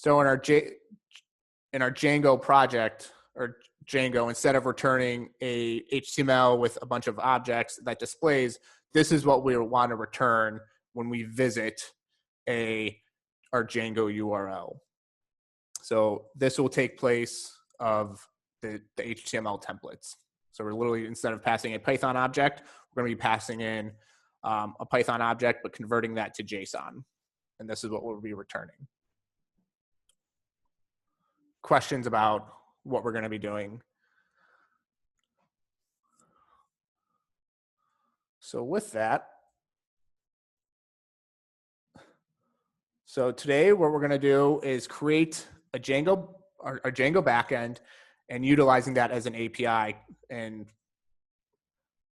So in our Django project, or Django, instead of returning a HTML with a bunch of objects that displays, this is what we want to return when we visit our Django URL. So this will take place of the HTML templates. So we're literally, instead of passing a Python object, we're going to be passing in a Python object, but converting that to JSON. And this is what we'll be returning. Questions about what we're going to be doing? So with that, so today what we're going to do is create a Django, our Django backend, and utilizing that as an API. And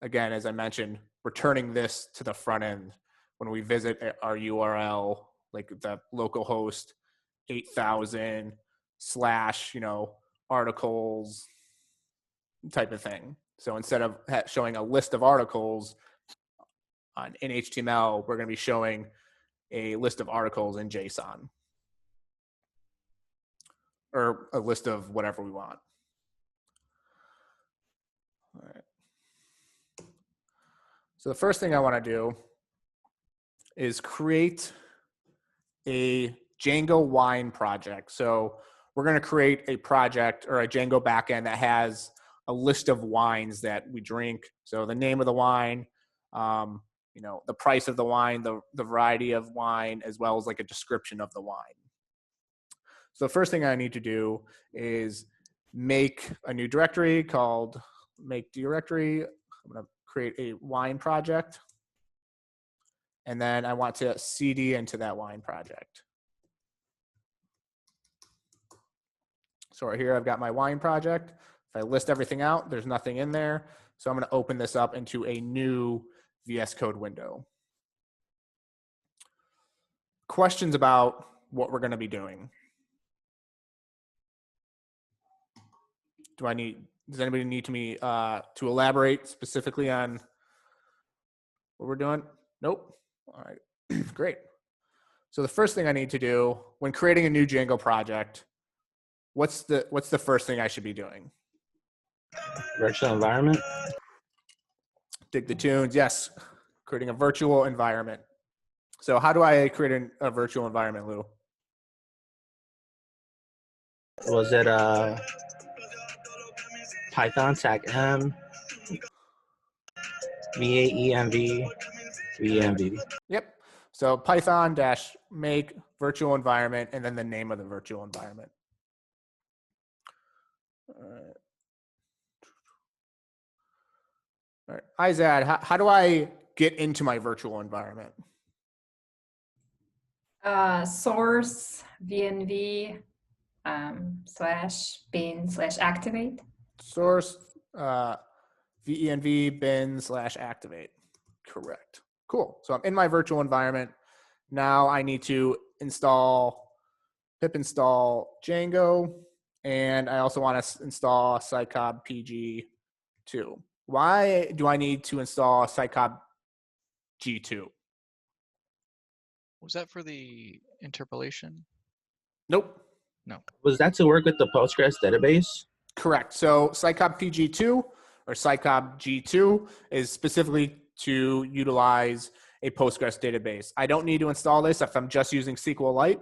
again, as I mentioned, returning this to the front end when we visit our URL, like the localhost 8000 / articles type of thing. So instead of showing a list of articles in HTML, we're going to be showing a list of articles in JSON, or a list of whatever we want. All right. So the first thing I want to do is create a Django wine project. So we're going to create a project or a Django backend that has a list of wines that we drink. So the name of the wine, the price of the wine, the variety of wine, as well as like a description of the wine. So the first thing I need to do is make a new directory called make directory. I'm going to create a wine project. And then I want to cd into that wine project. So right here, I've got my wine project. If I list everything out, there's nothing in there. So I'm going to open this up into a new VS Code window. Questions about what we're going to be doing? Does anybody need me to elaborate specifically on what we're doing? Nope. All right, great. So the first thing I need to do when creating a new Django project, what's the first thing I should be doing? Virtual environment. Dig the tunes. Yes, creating a virtual environment. So how do I create a virtual environment, Lou? Was it Python stack M VAENV VENV? Yep. So Python -make virtual environment, and then the name of the virtual environment. All right. Izad, how do I get into my virtual environment? Source VNV /bin/activate. Source VENV bin/activate. Correct. Cool. So I'm in my virtual environment. Now I need to pip install Django, and I also want to install Cyclob PG2. Why do I need to install Cyclob G2? Was that for the interpolation? Nope. No. Was that to work with the Postgres database? Correct. So Cyclob PG2 or Cyclob G2 is specifically to utilize a Postgres database. I don't need to install this if I'm just using SQLite,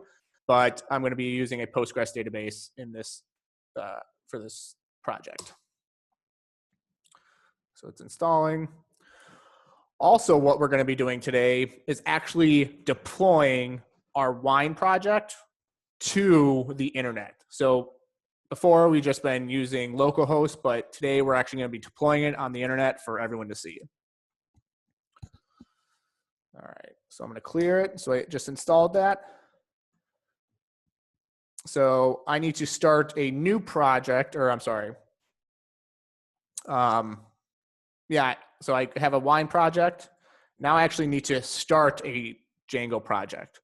but I'm going to be using a Postgres database in this for this project. So it's installing. Also, what we're going to be doing today is actually deploying our wine project to the internet. So before, we've just been using localhost, but today we're actually going to be deploying it on the internet for everyone to see. All right, so I'm going to clear it. So I just installed that. So I need to start a new project, or I'm sorry. Yeah, so I have a wine project. Now I actually need to start a Django project.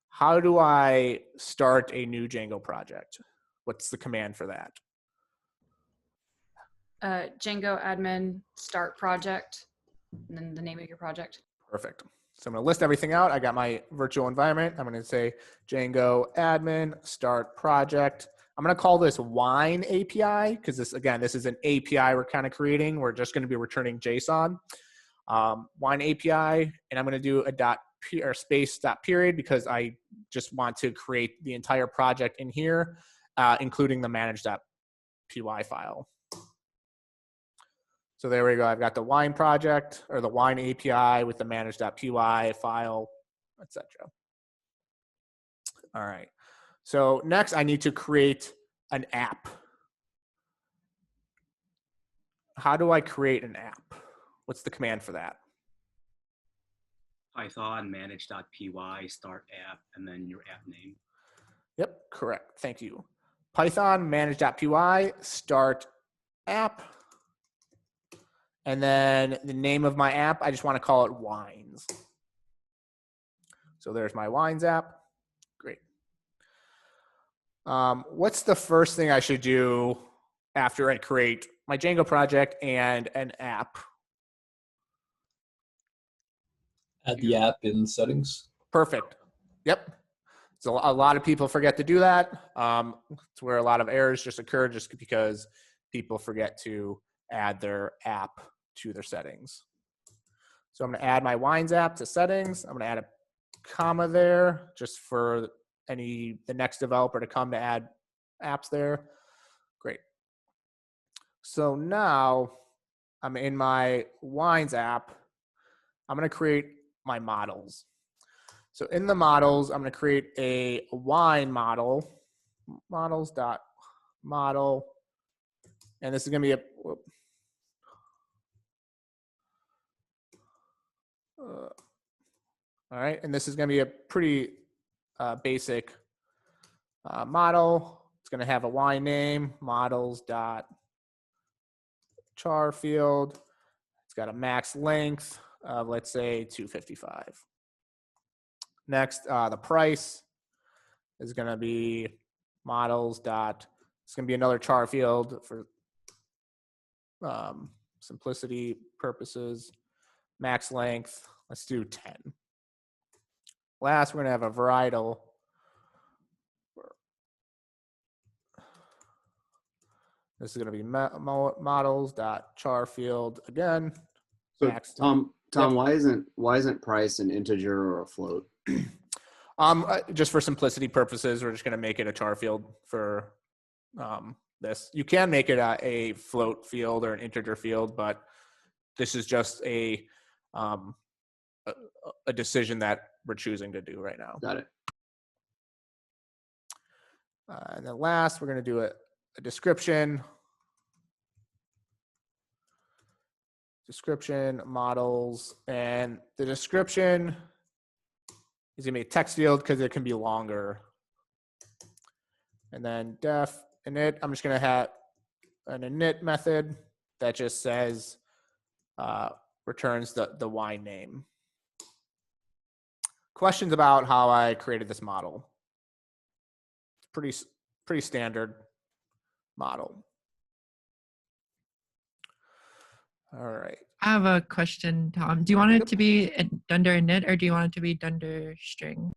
How do I start a new Django project? What's the command for that? Django admin start project, and then the name of your project. Perfect. So I'm going to list everything out. I got my virtual environment. I'm going to say Django admin start project. I'm going to call this wine API because this is an API we're kind of creating. We're just going to be returning JSON. Wine API, and I'm going to do a space dot period because I just want to create the entire project in here, including the manage.py file. So there we go. I've got the wine project or the wine API with the manage.py file, etc. All right. So next I need to create an app. How do I create an app? What's the command for that? Python manage.py start app and then your app name. Yep, correct. Thank you. Python manage.py start app. And then the name of my app, I just want to call it wines. So there's my wines app. Great. What's the first thing I should do after I create my Django project and an app? Add the app in settings. Perfect. Yep. So a lot of people forget to do that. It's where a lot of errors just occur just because people forget to add their app to their settings. So I'm going to add my wines app to settings. I'm going to add a comma there just for the next developer to come to add apps there. Great. So now I'm in my wines app. I'm going to create my models. So in the models, I'm going to create a wine model, models.model, and this is going to be a, all right, and this is going to be a pretty basic model. It's going to have a wine name, models.char field. It's got a max length of, let's say, 255. Next, the price is going to be models dot. It's going to be another char field for simplicity purposes. Max length, let's do 10. Last, we're going to have a varietal. This is going to be models dot char field again. So Max. Tom, Yep. why isn't price an integer or a float? Just for simplicity purposes, we're just going to make it a char field for this. You can make it a float field or an integer field, but this is just a decision that we're choosing to do right now. Got it. And then last, we're going to do a description. Description, models, and the description is going to be a text field because it can be longer. And then def init, I'm just going to have an init method that just says, returns the wine name. Questions about how I created this model? Pretty standard model. All right. I have a question, Tom. Do you want it to be under init or do you want it to be under string?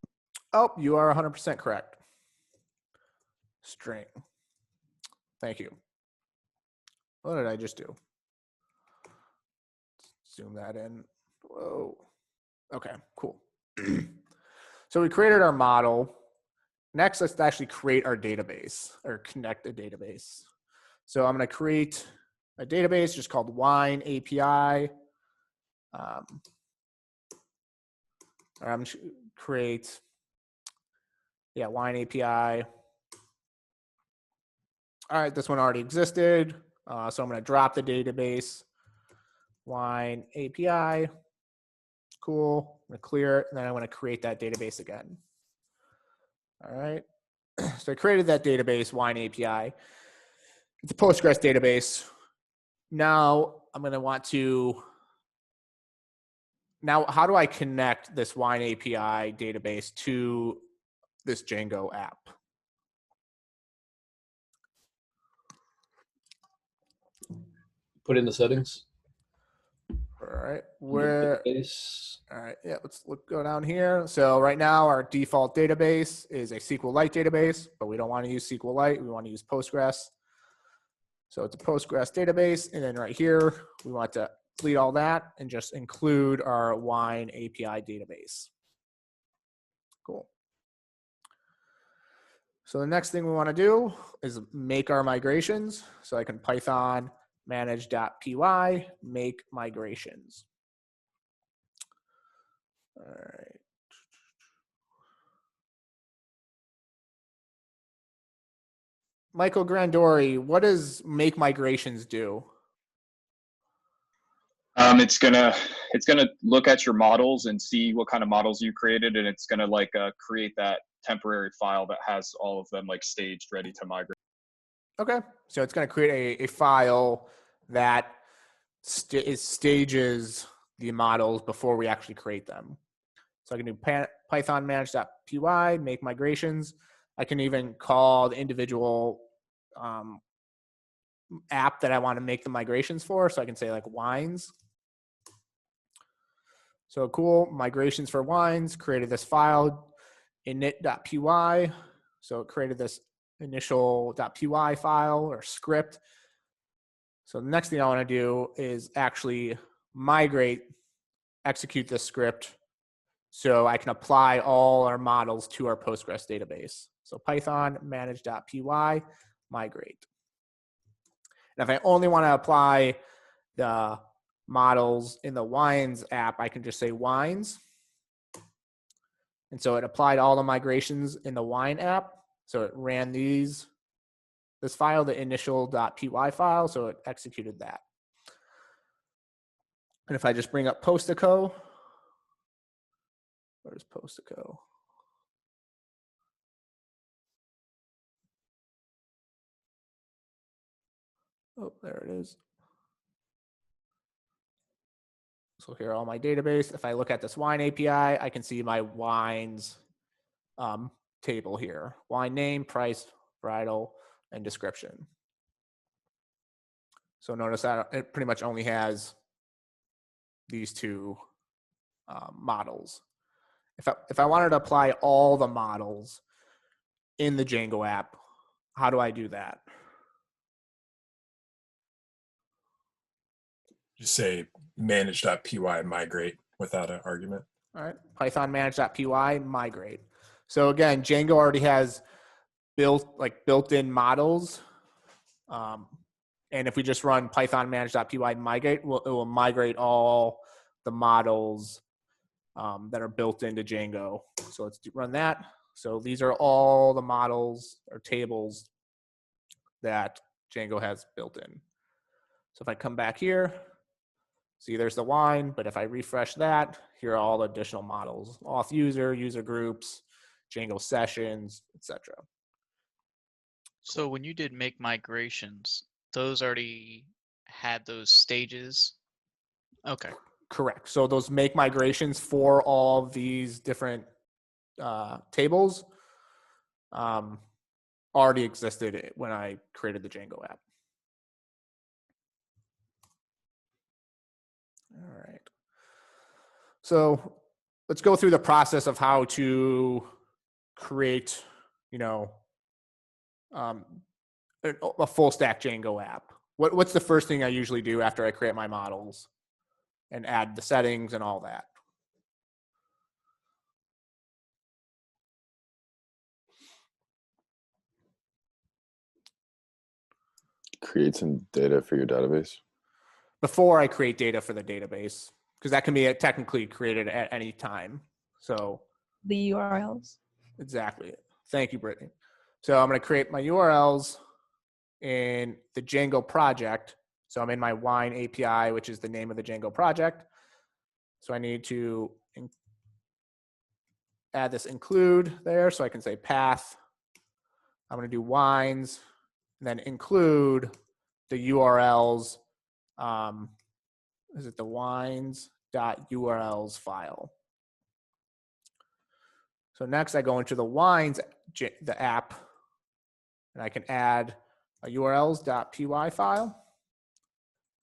Oh, you are 100% correct. String. Thank you. What did I just do? Zoom that in. Whoa. Okay, cool. So we created our model. Next, let's actually create our database or connect a database. So I'm going to create a database just called wine API. Or I'm going to create, wine API. All right, this one already existed. So I'm going to drop the database, wine API. Cool. I'm going to clear it, and then I want to create that database again. All right. So I created that database, wine API. It's a Postgres database. Now I'm going to want to, how do I connect this wine API database to this Django app? Put in the settings. All right, where? Database. All right, yeah, go down here. So right now our default database is a SQLite database, but we don't want to use SQLite. We want to use Postgres. So it's a Postgres database. And then right here, we want to delete all that and just include our wine API database. Cool. So the next thing we want to do is make our migrations. So I can Python manage.py, make migrations. All right. Michael Grandori, what does make migrations do? It's gonna look at your models and see what kind of models you created, and it's gonna like create that temporary file that has all of them like staged, ready to migrate. Okay, so it's going to create a file that stages the models before we actually create them. So I can do Python manage.py, make migrations. I can even call the individual app that I want to make the migrations for. So I can say like wines. So cool, migrations for wines, created this file, init.py. So it created this initial.py file or script. So the next thing I want to do is actually execute this script so I can apply all our models to our Postgres database. So Python manage.py, migrate. And if I only want to apply the models in the wines app, I can just say wines. And so it applied all the migrations in the wine app. So it ran this file, the initial.py file, so it executed that. And if I just bring up Postico, where's Postico? Oh, there it is. So here are all my database. If I look at this wine API, I can see my wines table here. Wine name, price, varietal, and description. So notice that it pretty much only has these two models. If I wanted to apply all the models in the Django app, how do I do that? Just say manage.py migrate without an argument. All right, Python manage.py migrate. So again, Django already has built-in models. And if we just run Python manage.py migrate, it will migrate all the models that are built into Django. So let's run that. So these are all the models or tables that Django has built in. So if I come back here, see there's the wine, but if I refresh that, here are all the additional models: auth user, user groups, Django sessions, etc. So when you did make migrations, those already had those stages? Okay. Correct. So those make migrations for all these different tables already existed when I created the Django app. All right. So let's go through the process of how to create, a full stack Django app. What's the first thing I usually do after I create my models and add the settings and all that? Create some data for your database. Before I create data for the database, because that can be technically created at any time. So the URLs. Exactly. Thank you, Brittany. So I'm going to create my URLs in the Django project. So I'm in my wine API, which is the name of the Django project. So I need to add this include there. So I can say path. I'm going to do wines, and then include the URLs. Is it the wines.urls file? So next I go into the wines, the app, and I can add a urls.py file.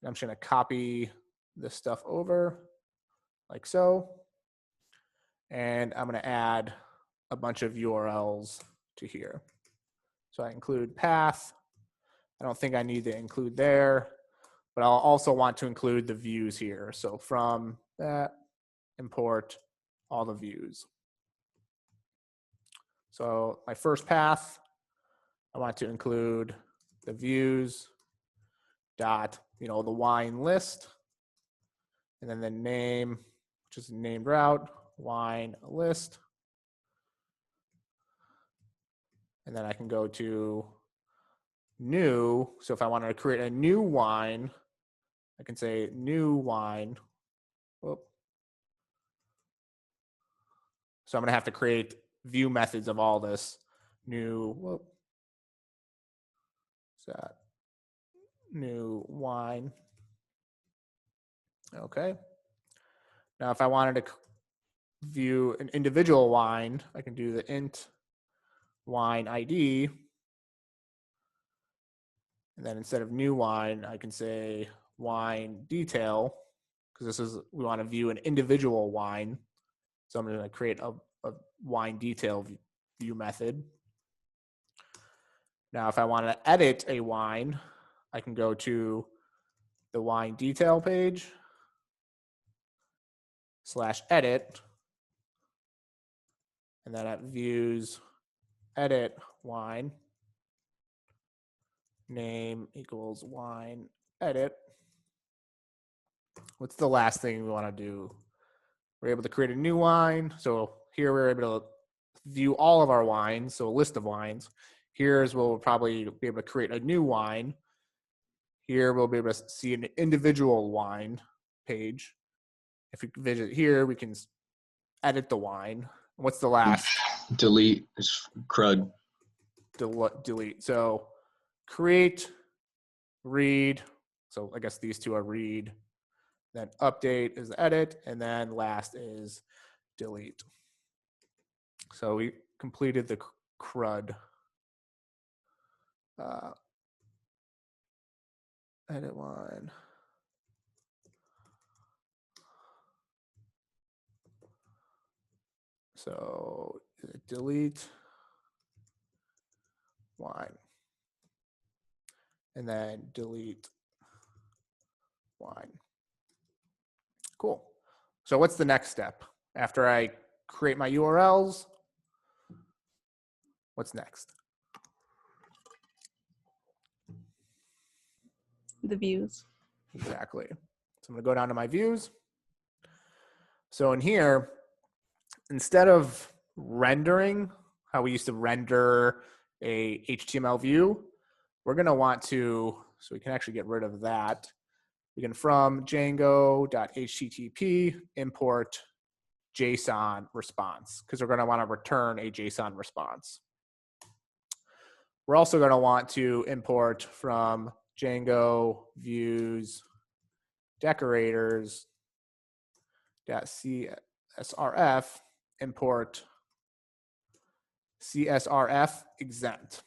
I'm just going to copy this stuff over like so. And I'm going to add a bunch of URLs to here. So I include path. I don't think I need to include there, but I'll also want to include the views here. So from that, import all the views. So my first path, I want to include the views dot, the wine list, and then the name, which is named route, wine list. And then I can go to new. So if I wanted to create a new wine, I can say new wine. Whoop. So I'm going to have to create view methods of all this new. Whoop. What's that? New wine. Okay. Now, if I wanted to view an individual wine, I can do the int wine ID. And then instead of new wine, I can say wine detail, because we want to view an individual wine. So I'm going to create a wine detail view method. Now, if I want to edit a wine, I can go to the wine detail page /edit. And then at views, edit wine, name equals wine edit. What's the last thing we want to do? We're able to create a new wine. So here we're able to view all of our wines, so a list of wines. Here's where we'll probably be able to create a new wine. Here we'll be able to see an individual wine page. If we visit here, we can edit the wine. What's the last? Delete is CRUD. Delete. So create, read. So I guess these two are read. Then update is edit. And then last is delete. So we completed the CRUD. Edit line. So delete wine. And then delete wine. Cool. So what's the next step? After I create my URLs, what's next? The views. Exactly. So I'm going to go down to my views. So in here, instead of rendering, how we used to render a HTML view, we're going to want to, so we can actually get rid of that. We can from Django.http import JSON response, because we're going to want to return a JSON response. We're also going to want to import from Django views decorators.csrf import CSRF exempt.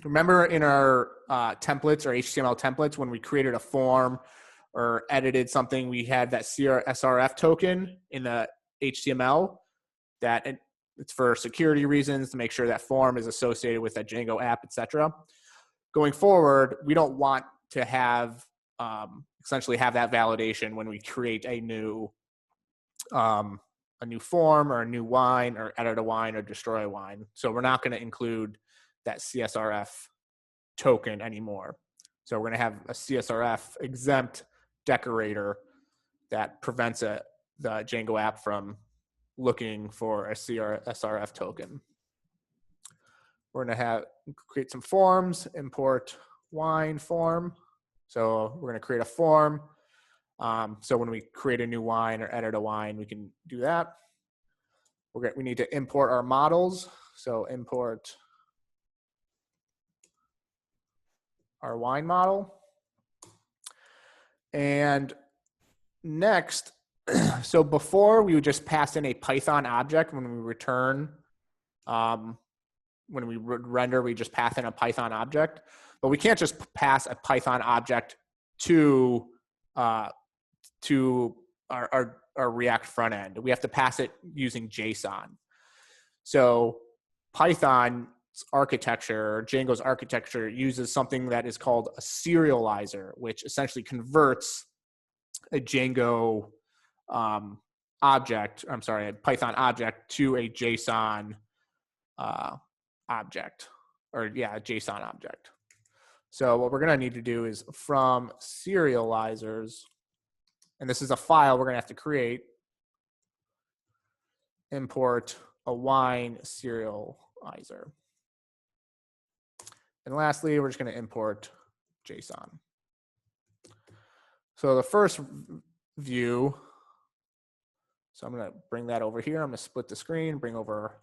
Remember in our templates or HTML templates, when we created a form or edited something, we had that CSRF token in the HTML that it's for security reasons to make sure that form is associated with that Django app, etc. Going forward, we don't want to have essentially have that validation when we create a new form or a new wine or edit a wine or destroy a wine. So we're not going to include that CSRF token anymore. So we're going to have a CSRF exempt decorator that prevents the Django app from looking for a CSRF token. We're going to create some forms, import wine form. So we're going to create a form. So when we create a new wine or edit a wine, we can do that. We need to import our models. So import our wine model. And next, so before we would just pass in a Python object when we return, when we render, we just pass in a Python object, but we can't just pass a Python object to to our React front end. We have to pass it using JSON. So Python's architecture, Django's architecture, uses something that is called a serializer, which essentially converts a Django object, I'm sorry, a Python object to a JSON object, or yeah, a JSON object. So what we're going to need to do is from serializers, and this is a file we're going to have to create, import a wine serializer. And lastly, we're just going to import JSON. So the first view, so I'm going to bring that over here. I'm going to split the screen, bring over.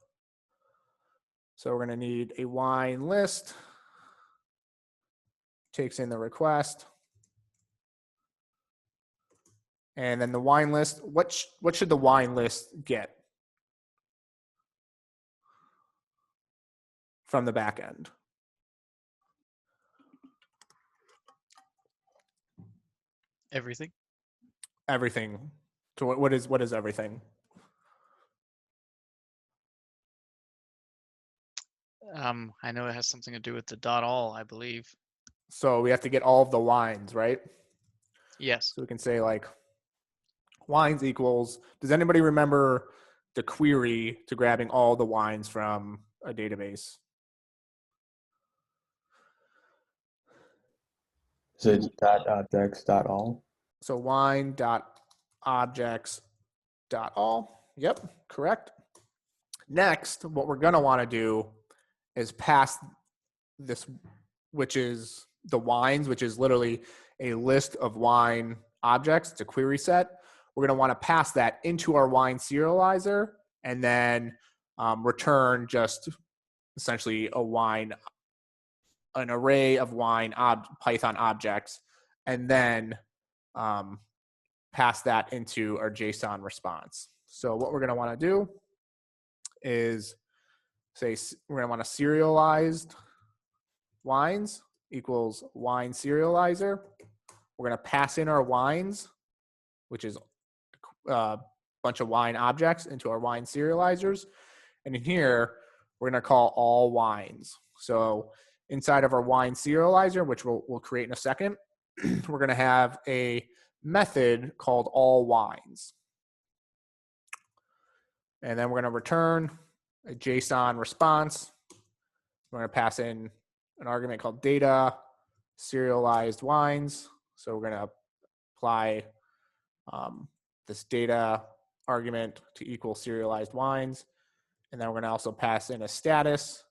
So we're going to need a wine list. Takes in the request. And then the wine list, what should the wine list get from the back end? Everything. Everything. So what is everything? I know it has something to do with the .all, I believe. So we have to get all of the wines, right? Yes. So we can say like wines equals, does anybody remember the query to grabbing all the wines from a database? Is it .objects.all? So wine.objects.all. Yep, correct. Next, what we're going to want to do is pass this, which is the wines, which is literally a list of wine objects. It's a query set. We're going to want to pass that into our wine serializer and then return just essentially an array of wine Python objects, and then pass that into our JSON response. So what we're going to want to do is say we're going to want to serialized wines equals wine serializer. We're going to pass in our wines, which is a bunch of wine objects, into our wine serializers. And in here, we're going to call all wines. So inside of our wine serializer, which we'll create in a second, we're going to have a method called all wines. And then we're going to return a JSON response. We're going to pass in an argument called data serialized wines. So we're going to apply this data argument to equal serialized wines. And then we're going to also pass in a status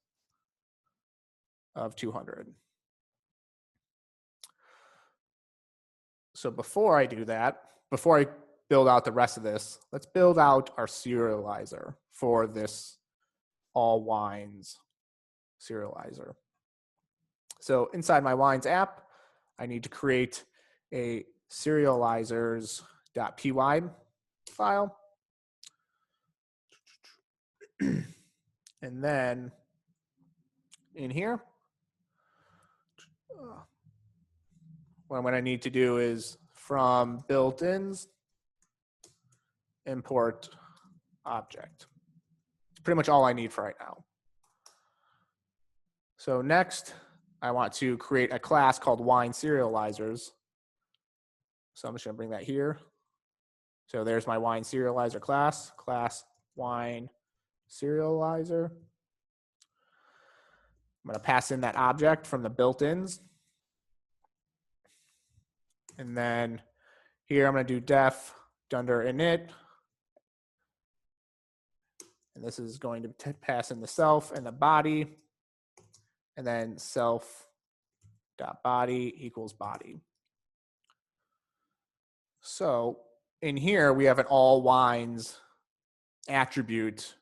of 200. So before I do that, before I build out the rest of this, let's build out our serializer for this all wines serializer. So inside my wines app, I need to create a serializers.py file. And then in here, what I'm going to need to do is from built-ins, import object. It's pretty much all I need for right now. So next, I want to create a class called wine serializers. So I'm just going to bring that here. So there's my wine serializer class wine serializer. I'm going to pass in that object from the built-ins. And then here I'm going to do def dunder init. And this is going to pass in the self and the body. And then self.body equals body. So in here, we have an all wines attribute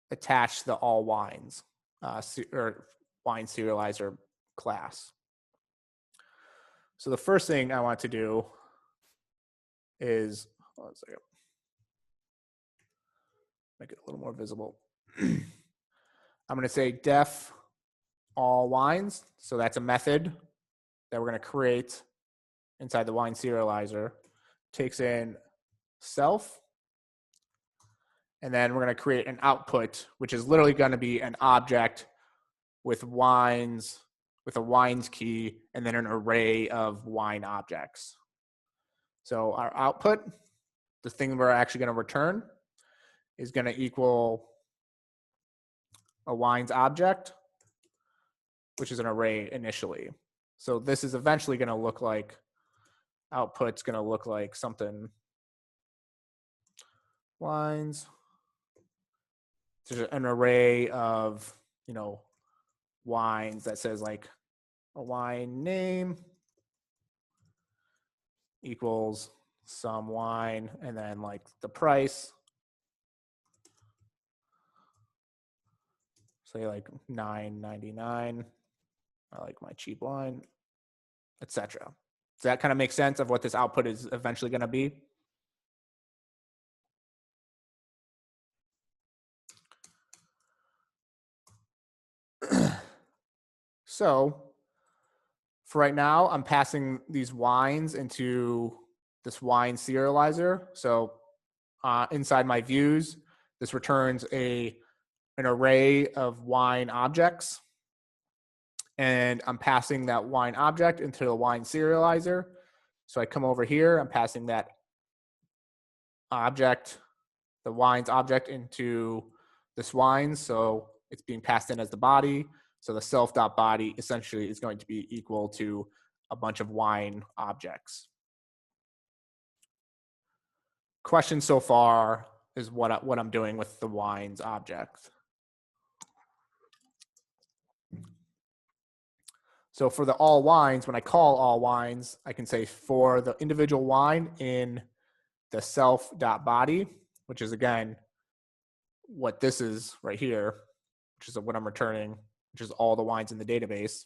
attached to the all wines or wine serializer class. So the first thing I want to do is, hold on a second, make it a little more visible. I'm going to say def all wines. So that's a method that we're going to create inside the wine serializer, takes in self, and then we're going to create an output, which is literally going to be an object with wines, with a wines key, and then an array of wine objects. So our output, the thing we're actually going to return, is going to equal a wines object, which is an array initially. So this is eventually going to look like, output's going to look like something, wines, there's an array of, you know, wines that says like a wine name equals some wine, and then like the price, say like $9.99. I like my cheap wine, etc. Does that kind of make sense of what this output is eventually going to be? So for right now, I'm passing these wines into this wine serializer. So inside my views, this returns an array of wine objects. And I'm passing that wine object into the wine serializer. So I come over here, I'm passing that object, the wines object, into this wine. So it's being passed in as the body. So the self.body essentially is going to be equal to a bunch of wine objects. Question so far is what I'm doing with the wines object. So for the all wines, when I call all wines, I can say for the individual wine in the self.body, which is again what this is right here, which is what I'm returning, which is all the wines in the database.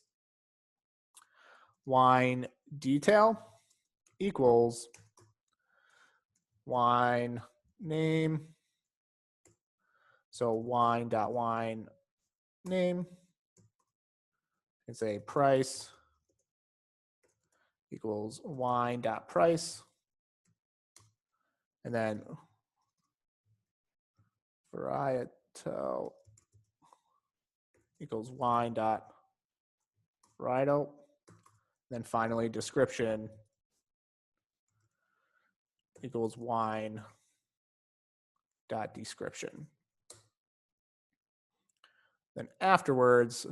Wine detail equals wine name. So wine.wine name, and say price equals wine.price. And then varietal equals wine.varietal. Then finally, description equals wine.description. Then afterwards,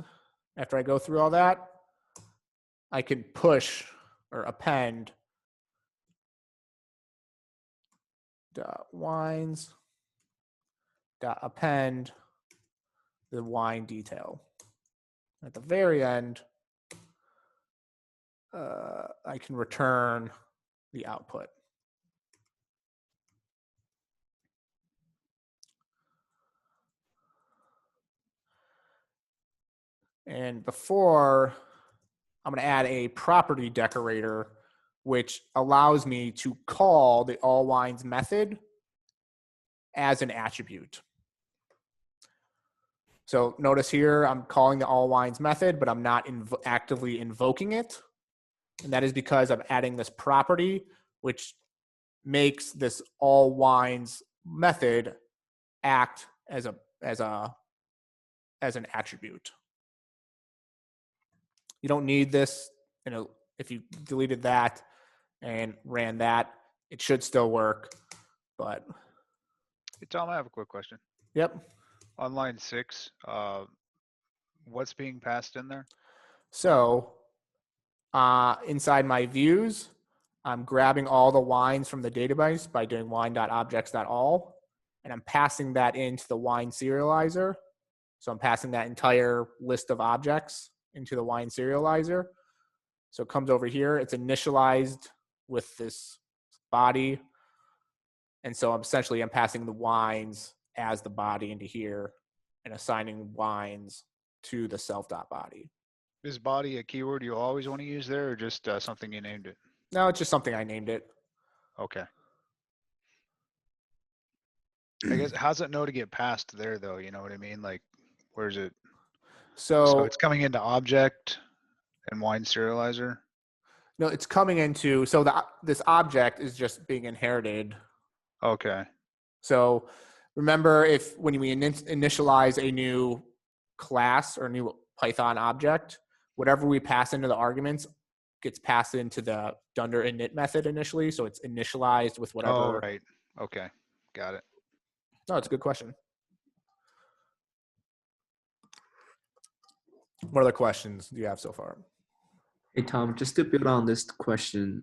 after I go through all that, I can push or append wines append the wine detail. At the very end, I can return the output. And before, I'm going to add a property decorator, which allows me to call the all wines method as an attribute. So notice here, I'm calling the all wines method, but I'm not actively invoking it. And that is because I'm adding this property, which makes this all wines method act as an attribute. You don't need this. You know, if you deleted that and ran that, it should still work. But hey, Tom, I have a quick question. Yep. On line 6, what's being passed in there? So inside my views, I'm grabbing all the wines from the database by doing wine.objects.all, and I'm passing that into the wine serializer. So I'm passing that entire list of objects into the wine serializer. So it comes over here. It's initialized with this body. And so I'm passing the wines as the body into here and assigning wines to the self.body. Is body a keyword you always want to use there, or just something you named it? No, it's just something I named it. Okay. I guess, how's it know to get passed there, though? You know what I mean? Like, where's it? So it's coming into object and wine serializer? No, it's coming into, so this object is just being inherited. Okay. So remember, when we initialize a new class or new Python object, whatever we pass into the arguments gets passed into the dunder init method initially. So it's initialized with whatever. Oh, right. Okay. Got it. No, it's a good question. What other questions do you have so far? Hey Tom, just to build on this question,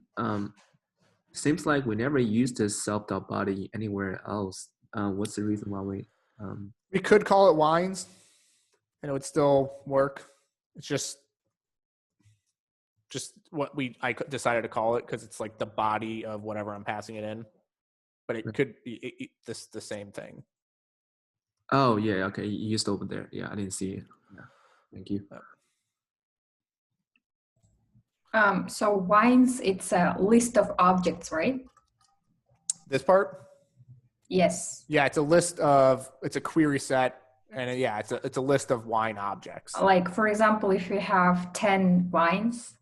seems like we never used this self.body anywhere else. What's the reason why we could call it wines and it would still work. It's just what I decided to call it because it's like the body of whatever I'm passing it in, but it could be the same thing. Oh yeah, okay, you used over there. Yeah, I didn't see it. Yeah, thank you. So wines, it's a list of objects, right? This part? Yes. Yeah, it's a query set, and yeah, it's a list of wine objects. Like for example, if you have 10 wines,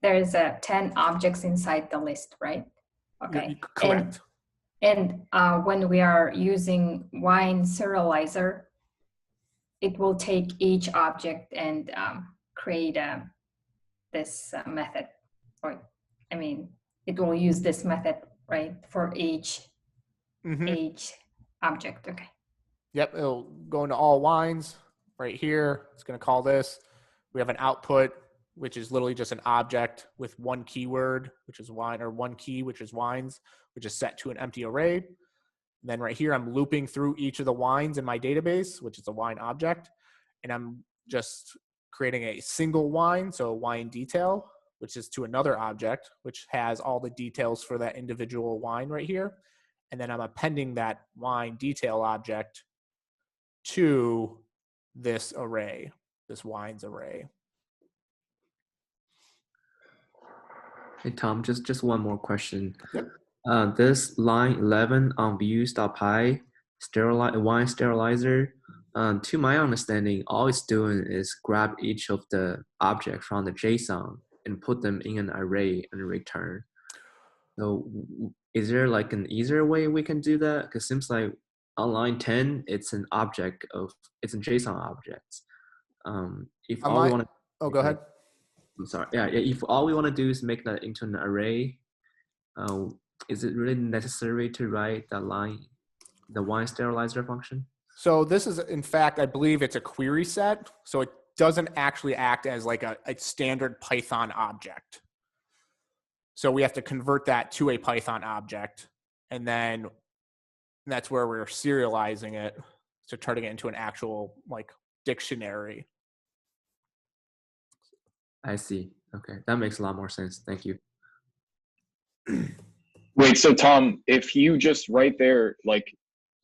there's 10 objects inside the list, right? Okay. Correct. And when we are using wine serializer, it will take each object and create this method. Or, I mean, it will use this method, right, for each object. Okay. Yep, it'll go into all wines right here. It's going to call this. We have an output, which is literally just an object with one keyword, which is wine, or one key, which is wines, which is set to an empty array. And then right here, I'm looping through each of the wines in my database, which is a wine object. And I'm just creating a single wine, so a wine detail, which is to another object, which has all the details for that individual wine right here. And then I'm appending that wine detail object to this array, this wines array. Hey Tom, just one more question. Yep. This line 11 on views.py wine sterilizer, to my understanding, all it's doing is grab each of the objects from the JSON and put them in an array and return. So is there like an easier way we can do that? Because it seems like on line 10, it's a JSON object. If all we want to, oh, go ahead. I'm sorry. Yeah, if all we want to do is make that into an array, is it really necessary to write that line, the wine sterilizer function? So this is, in fact, I believe it's a query set. So it doesn't actually act as like a standard Python object. So we have to convert that to a Python object. And then that's where we're serializing it to turning it into an actual like dictionary. I see. Okay, that makes a lot more sense. Thank you. Wait, so Tom, if you just right there, like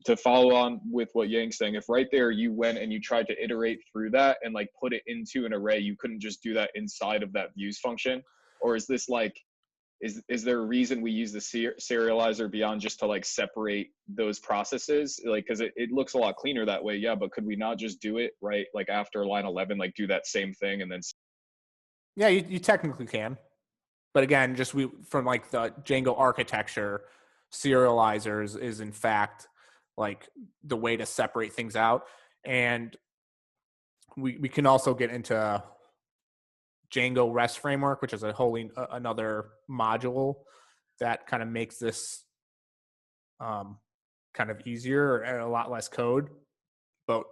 to follow on with what Yang's saying, if right there you went and you tried to iterate through that and like put it into an array, you couldn't just do that inside of that views function? Or is this like, is there a reason we use the serializer beyond just to like separate those processes? Like, cause it looks a lot cleaner that way. Yeah, but could we not just do it right? Like after line 11, like do that same thing and then. Yeah, you technically can. But again, just from like the Django architecture, serializers is in fact like the way to separate things out. And we can also get into Django REST framework, which is a wholly another module that kind of makes this kind of easier and a lot less code. But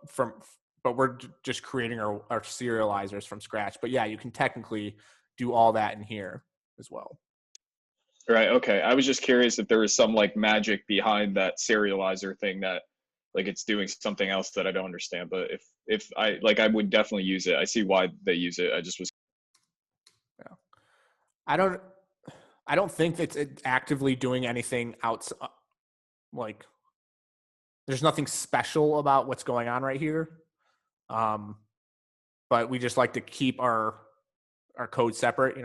we're just creating our serializers from scratch. But yeah, you can technically do all that in here as well. Right. Okay. I was just curious if there was some like magic behind that serializer thing that like it's doing something else that I don't understand. But if I like, I would definitely use it. I see why they use it. I just was. Yeah. I don't think it's actively doing anything outside. Like, there's nothing special about what's going on right here. But we just like to keep our code separate,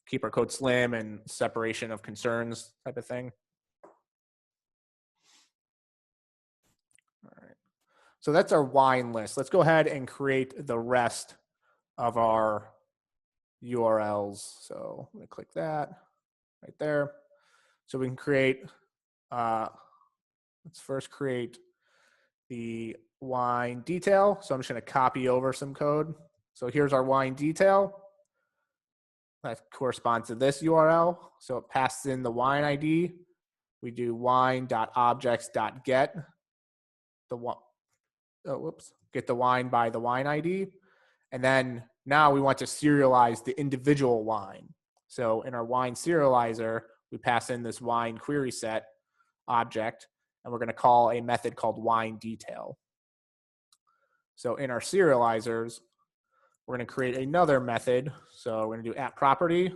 keep our code slim and separation of concerns type of thing. All right. So that's our wine list. Let's go ahead and create the rest of our URLs. So I'm going to click that right there. So we can create, let's first create the wine detail. So I'm just going to copy over some code. So here's our wine detail. That corresponds to this URL. So it passes in the wine ID. We do wine.objects.get get the wine by the wine ID. And then now we want to serialize the individual wine. So in our wine serializer, we pass in this wine query set object, and we're going to call a method called wine detail. So in our serializers, we're going to create another method. So we're going to do @property.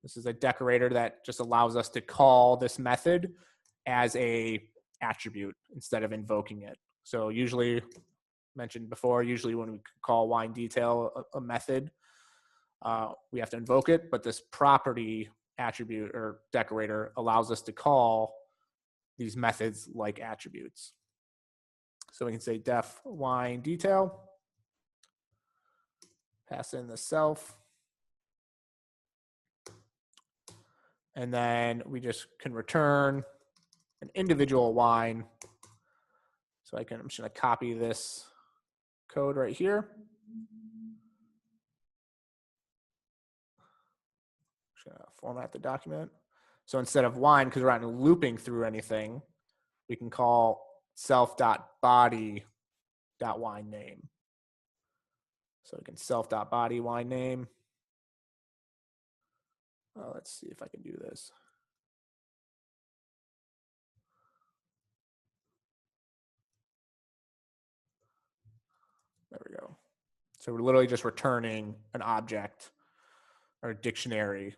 This is a decorator that just allows us to call this method as a attribute instead of invoking it. So usually, mentioned before, usually when we call wine detail a method, we have to invoke it, but this property attribute or decorator allows us to call these methods like attributes. So we can say def wine detail, pass in the self, and then we just can return an individual wine. So I'm just going to copy this code right here. Just going to format the document. So instead of wine, because we're not looping through anything, we can call self.body.wine name. So we can self.body wine name. Let's see if I can do this. There we go. So we're literally just returning an object or a dictionary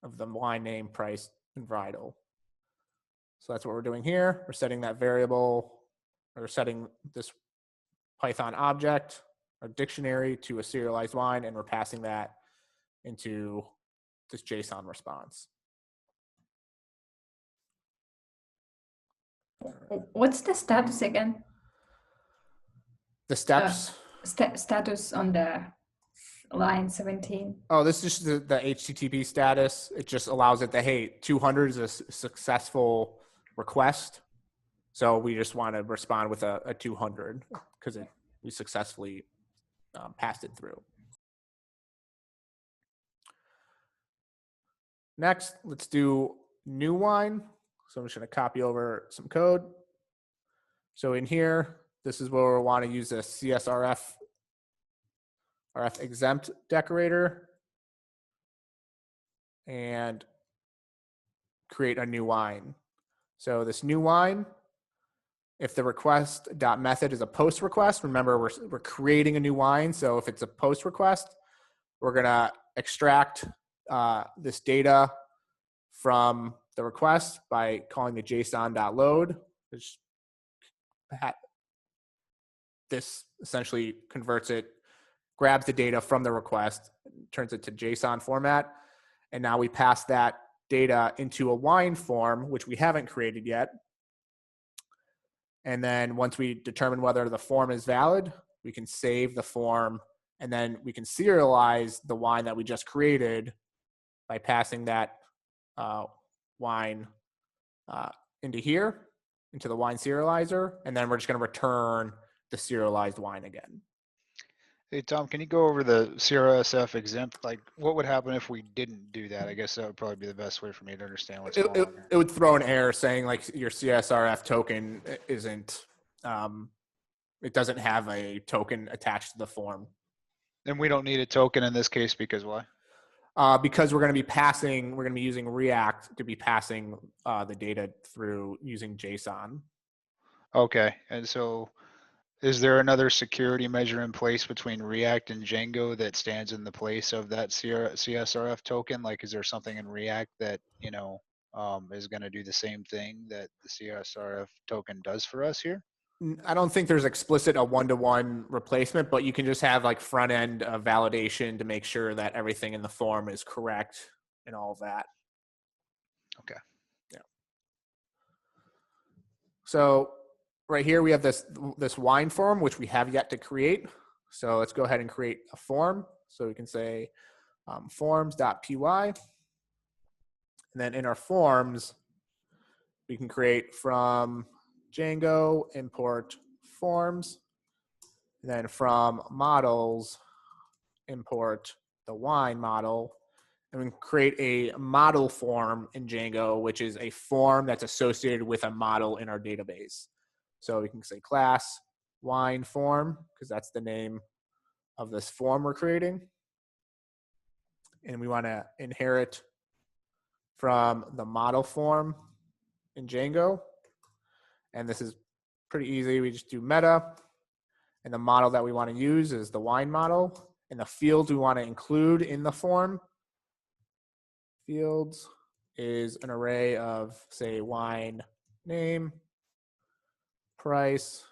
of the wine name, price, and varietal. So that's what we're doing here. We're setting that variable, or setting this Python object or dictionary to a serialized wine, and we're passing that into this JSON response. What's the status again? The steps. Status on the line 17. Oh, this is just the HTTP status. It just allows it that, hey, 200 is a successful request. So we just want to respond with a 200 because we successfully passed it through. Next, let's do new wine. So I'm just going to copy over some code. So in here, this is where we want to use a CSRF exempt decorator and create a new wine. So this new wine, if the request.method is a post request, remember we're creating a new wine. So if it's a post request, we're going to extract this data from the request by calling the JSON.load. This essentially converts it, grabs the data from the request, turns it to JSON format. And now we pass that data into a wine form, which we haven't created yet. And then once we determine whether the form is valid, we can save the form, and then we can serialize the wine that we just created by passing that wine into here, into the wine serializer, and then we're just going to return the serialized wine again. Hey, Tom, can you go over the CRSF exempt? Like, what would happen if we didn't do that? I guess that would probably be the best way for me to understand what's going on here. It would throw an error saying like your CSRF token isn't, it doesn't have a token attached to the form. And we don't need a token in this case because why? Because we're going to be using React to be passing the data through using JSON. Okay, and so is there another security measure in place between React and Django that stands in the place of that CSRF token? Like, is there something in React that, you know, is going to do the same thing that the CSRF token does for us here? I don't think there's explicit a one-to-one replacement, but you can just have like front-end validation to make sure that everything in the form is correct and all of that. Okay. Yeah. So right here we have this wine form, which we have yet to create. So let's go ahead and create a form. So we can say forms.py. And then in our forms, we can create from Django import forms. And then from models, import the wine model. And we can create a model form in Django, which is a form that's associated with a model in our database. So we can say class wine form, because that's the name of this form we're creating. And we want to inherit from the model form in Django. And this is pretty easy. We just do meta. And the model that we want to use is the wine model. And the fields we want to include in the form fields is an array of, say, wine name, price,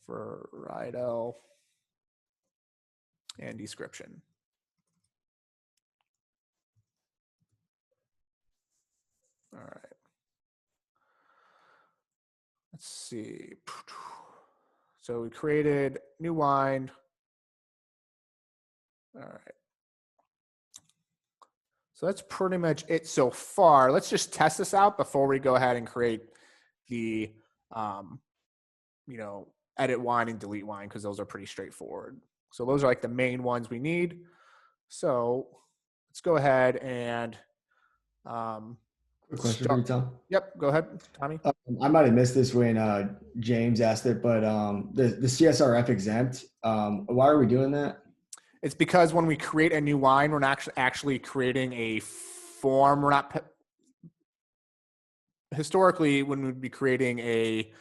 varietal, and description. All right. Let's see. So we created new wine. All right. So that's pretty much it so far. Let's just test this out before we go ahead and create the, edit wine and delete wine, because those are pretty straightforward. So those are like the main ones we need. So let's go ahead and quick question for you, Tom. Yep, go ahead, Tommy. I might have missed this when James asked it, but the CSRF exempt, why are we doing that? It's because when we create a new wine, we're not actually creating a form. We're not historically, when we'd be creating a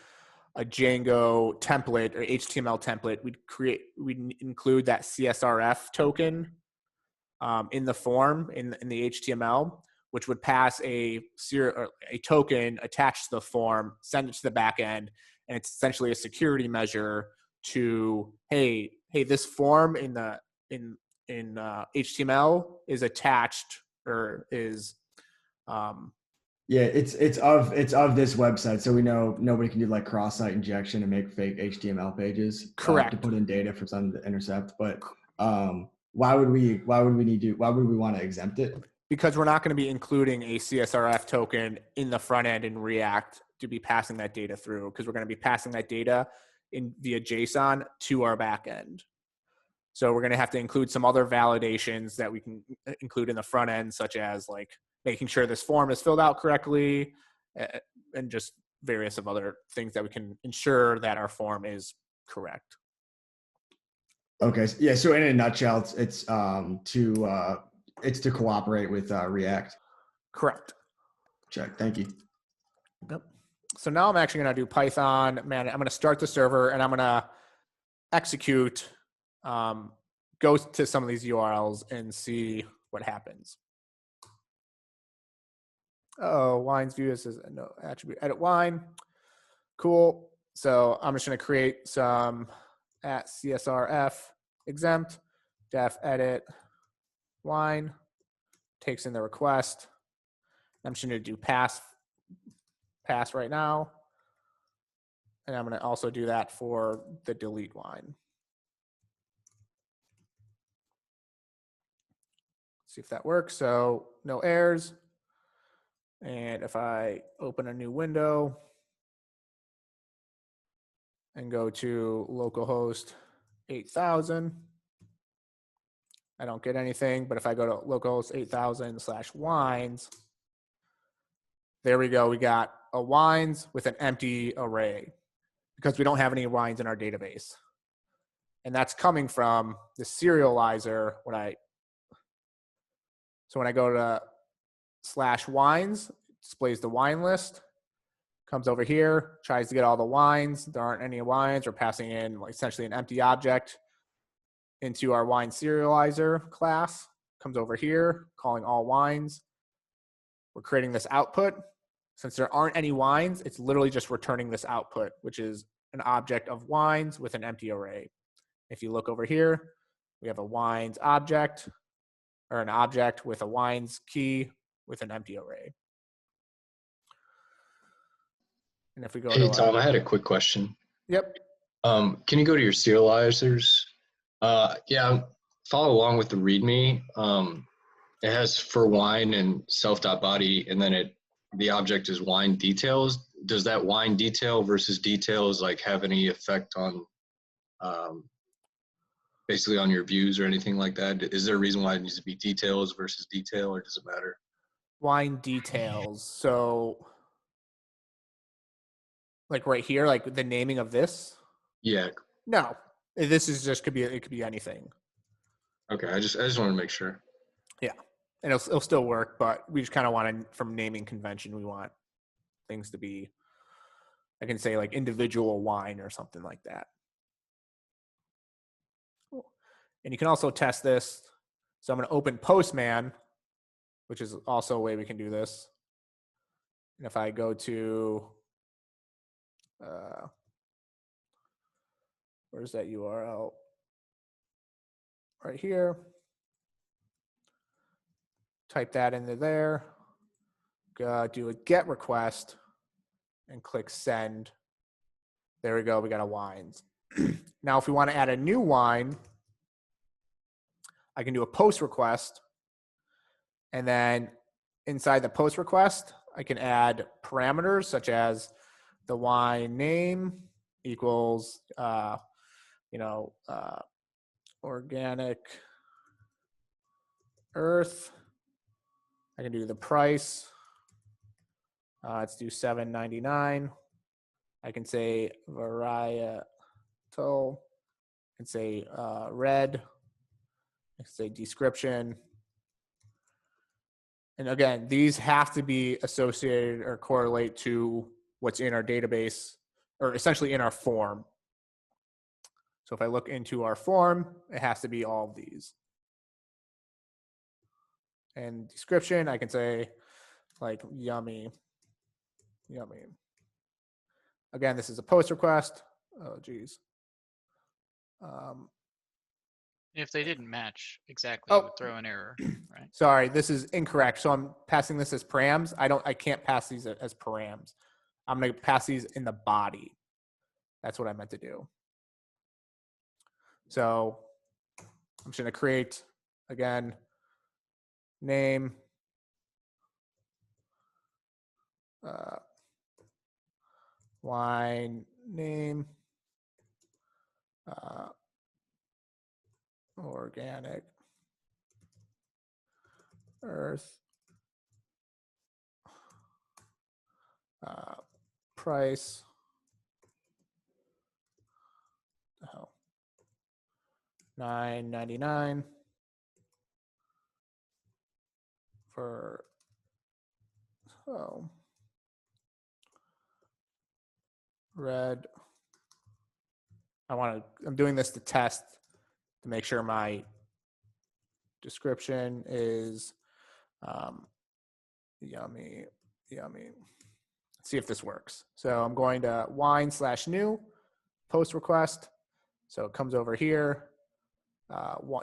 Django template or HTML template, we'd include that CSRF token in the form in the HTML, which would pass a token attached to the form, send it to the back end, and it's essentially a security measure to hey, this form in HTML is attached or is it's of this website, so we know nobody can do like cross-site injection and make fake HTML pages. Correct. To put in data for something to intercept. But why would we want to exempt it? Because we're not going to be including a CSRF token in the front end in React to be passing that data through, because we're going to be passing that data via JSON to our back end. So we're going to have to include some other validations that we can include in the front end, such as like making sure this form is filled out correctly, and just various of other things that we can ensure that our form is correct. Okay. Yeah. So in a nutshell, it's to cooperate with React. Correct. Check. Thank you. Yep. So now I'm actually going to do Python. I'm going to start the server and I'm going to execute, go to some of these URLs and see what happens. Oh, wine's view as a no attribute. Edit wine. Cool. So I'm just going to create some at CSRF exempt def edit wine, takes in the request. I'm just going to do pass right now. And I'm going to also do that for the delete wine. See if that works. So no errors. And if I open a new window and go to localhost 8000, I don't get anything. But if I go to localhost 8000/wines, there we go. We got a wines with an empty array because we don't have any wines in our database. And that's coming from the serializer. When I go to /wines, it displays the wine list, comes over here, tries to get all the wines. There aren't any wines. We're passing in essentially an empty object into our wine serializer class, comes over here, calling all wines. We're creating this output. Since there aren't any wines, it's literally just returning this output, which is an object of wines with an empty array. If you look over here, we have a wines object, or an object with a wines key with an empty array. And if we go Hey, to Tom, I had a quick question. Yep. Can you go to your serializers? Yeah, follow along with the README. It has for wine and self.body, and then the object is wine details. Does that wine detail versus details like have any effect on basically on your views or anything like that? Is there a reason why it needs to be details versus detail, or does it matter? Wine details. So like right here, like the naming of this? Yeah. No. This is just it could be anything. Okay. I just want to make sure. Yeah. And it'll still work, but we just kind of want to, from naming convention, we want things to be, I can say like individual wine or something like that. And you can also test this. So I'm going to open Postman, which is also a way we can do this. And if I go to, where's that URL? Right here. Type that into there. Do a GET request and click send. There we go. We got a wines. Now, if we want to add a new wine, I can do a post request. And then inside the post request, I can add parameters such as the wine name equals, organic earth. I can do the price. Let's do $7.99. I can say varietal. I can say red. I can say description. And again, these have to be associated or correlate to what's in our database, or essentially in our form. So if I look into our form, it has to be all of these. And description, I can say like yummy. Again, this is a post request. Oh, geez. If they didn't match exactly, it would throw an error, right? Sorry, this is incorrect. So I'm passing this as params. I can't pass these as params. I'm going to pass these in the body. That's what I meant to do. So I'm just going to create, again, name, wine name, organic earth, price, $9.99 for red. I'm doing this to test to make sure my description is yummy. Let's see if this works. So I'm going to wine/new post request. So it comes over here,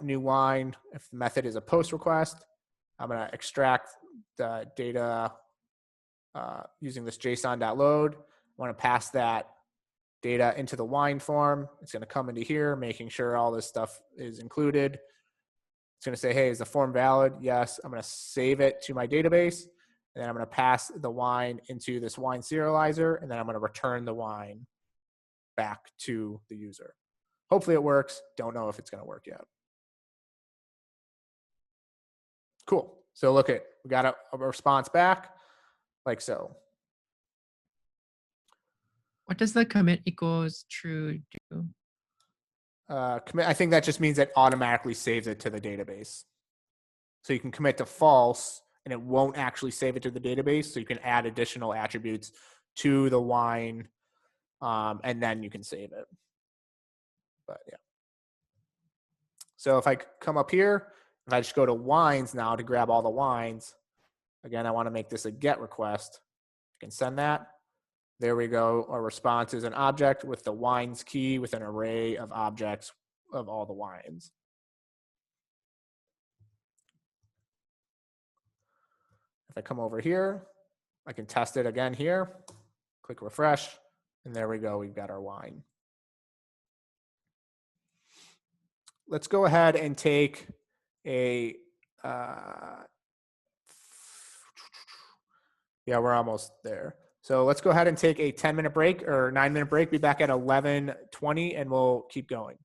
new wine. If the method is a post request, I'm going to extract the data using this JSON.load. I want to pass that data into the wine form. It's going to come into here, making sure all this stuff is included. It's going to say, hey, is the form valid? Yes. I'm going to save it to my database. And then I'm going to pass the wine into this wine serializer. And then I'm going to return the wine back to the user. Hopefully it works. Don't know if it's going to work yet. Cool. So look at, we got a response back like so. What does the commit equals true do? Commit, I think that just means it automatically saves it to the database. So you can commit to false and it won't actually save it to the database. So you can add additional attributes to the wine and then you can save it. But yeah. So if I come up here, if I just go to wines now to grab all the wines, again, I want to make this a GET request. I can send that. There we go. Our response is an object with the wines key with an array of objects of all the wines. If I come over here, I can test it again here. Click refresh, and there we go. We've got our wine. let's go ahead and take a, yeah, we're almost there. So let's go ahead and take a 10-minute break or 9-minute break. Be back at 11:20 and we'll keep going.